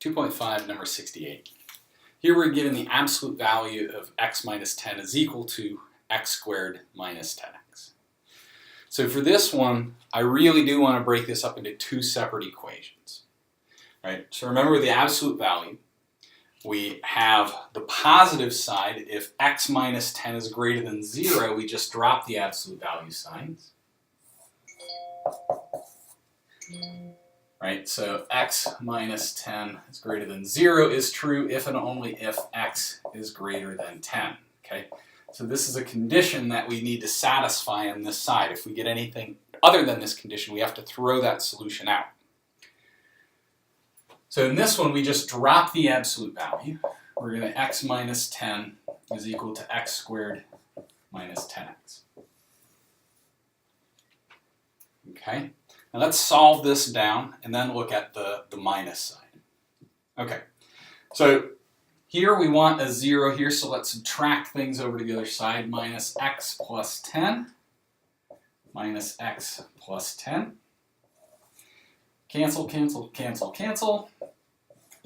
2.5, number 68. Here we're given the absolute value of x minus 10 is equal to x squared minus 10x. So for this one, I really do want to break this up into two separate equations. Right? So remember the absolute value. We have the positive side. If x minus 10 is greater than 0, we just drop the absolute value signs. Right, so x minus 10 is greater than 0 is true if and only if x is greater than 10. Okay, so this is a condition that we need to satisfy on this side. If we get anything other than this condition, we have to throw that solution out. So in this one, we just drop the absolute value. We're going to x minus 10 is equal to x squared minus 10x. Okay. Now let's solve this down and then look at the minus side. Okay, so here we want a 0 here, so let's subtract things over to the other side. Minus x plus 10 minus x plus 10. Cancel, cancel, cancel, cancel.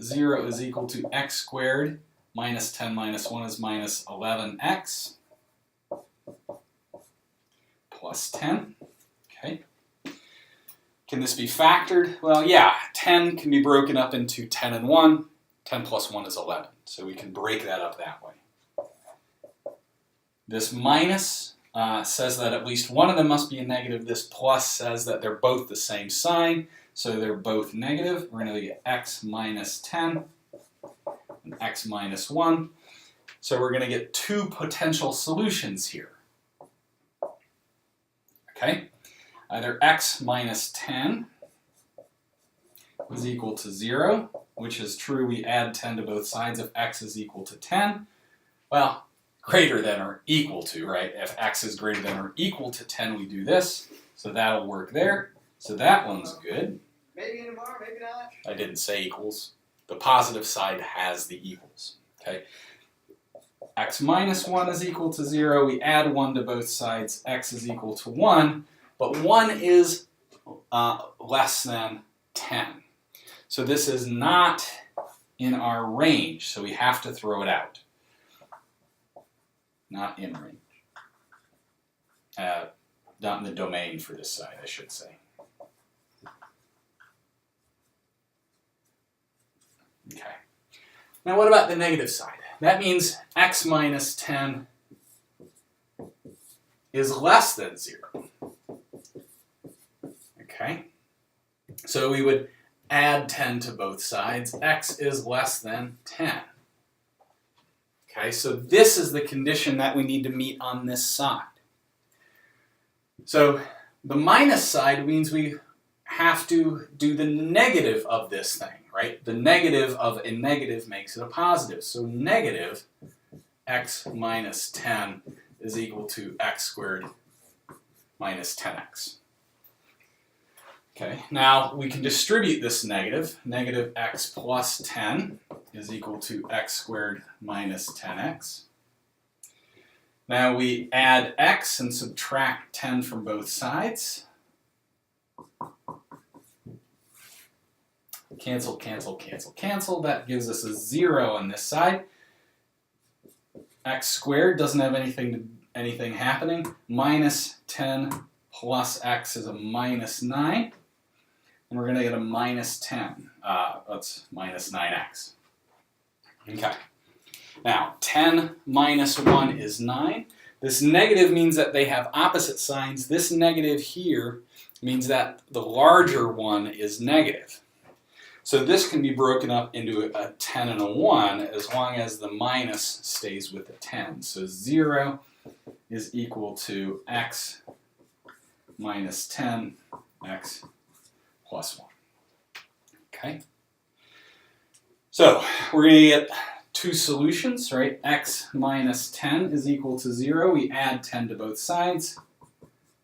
0 is equal to x squared minus 10 minus 1 is minus 11x plus 10. Okay. Can this be factored? Well, yeah, 10 can be broken up into 10 and 1. 10 plus 1 is 11, so we can break that up that way. This minus says that at least one of them must be a negative. This plus says that they're both the same sign, so they're both negative. We're going to get x minus 10 and x minus 1. So we're going to get two potential solutions here. Okay? Either x minus 10 is equal to 0, which is true. We add 10 to both sides if x is equal to 10. Well, greater than or equal to, right? If x is greater than or equal to 10, we do this. So that'll work there. So that one's good. Maybe tomorrow, maybe not. I didn't say equals. The positive side has the equals. Okay. X minus 1 is equal to 0. We add 1 to both sides. X is equal to 1. But 1 is less than 10. So this is not in our range, so we have to throw it out. Not in range. Not in the domain for this side, I should say. Okay. Now what about the negative side? That means x minus 10 is less than 0. Okay, so we would add 10 to both sides. X is less than 10. Okay, so this is the condition that we need to meet on this side. So the minus side means we have to do the negative of this thing, right? The negative of a negative makes it a positive. So negative x minus 10 is equal to x squared minus 10x. Okay, now we can distribute this negative. Negative x plus 10 is equal to x squared minus 10x. Now we add x and subtract 10 from both sides. Cancel, cancel, cancel, cancel. That gives us a 0 on this side. X squared doesn't have anything happening. Minus 10 plus x is a minus 9. And we're going to get a minus 10. That's minus 9x. Okay. Now, 10 minus 1 is 9. This negative means that they have opposite signs. This negative here means that the larger one is negative. So this can be broken up into a 10 and a 1 as long as the minus stays with the 10. So 0 is equal to x minus 10, x plus 1. Okay? So we're going to get two solutions, right? X minus 10 is equal to 0. We add 10 to both sides.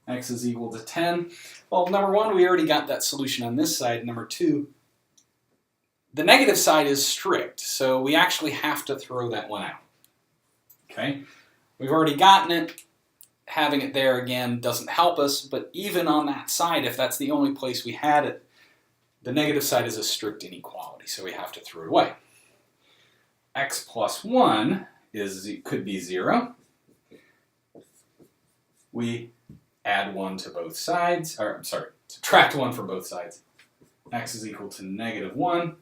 X is equal to 10. Well, number one, we already got that solution on this side. Number two, the negative side is strict, so we actually have to throw that one out. Okay? We've already gotten it. Having it there again doesn't help us, but even on that side, if that's the only place we had it, The negative side is a strict inequality, so we have to throw it away. X plus 1 could be 0. We add 1 to both sides, or sorry, subtract 1 from both sides. X is equal to -1.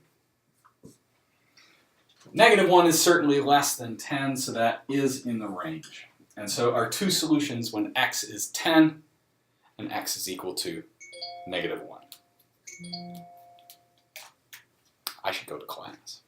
-1 is certainly less than 10, so that is in the range. And so our two solutions when x is 10 and x is equal to -1. I should go to class.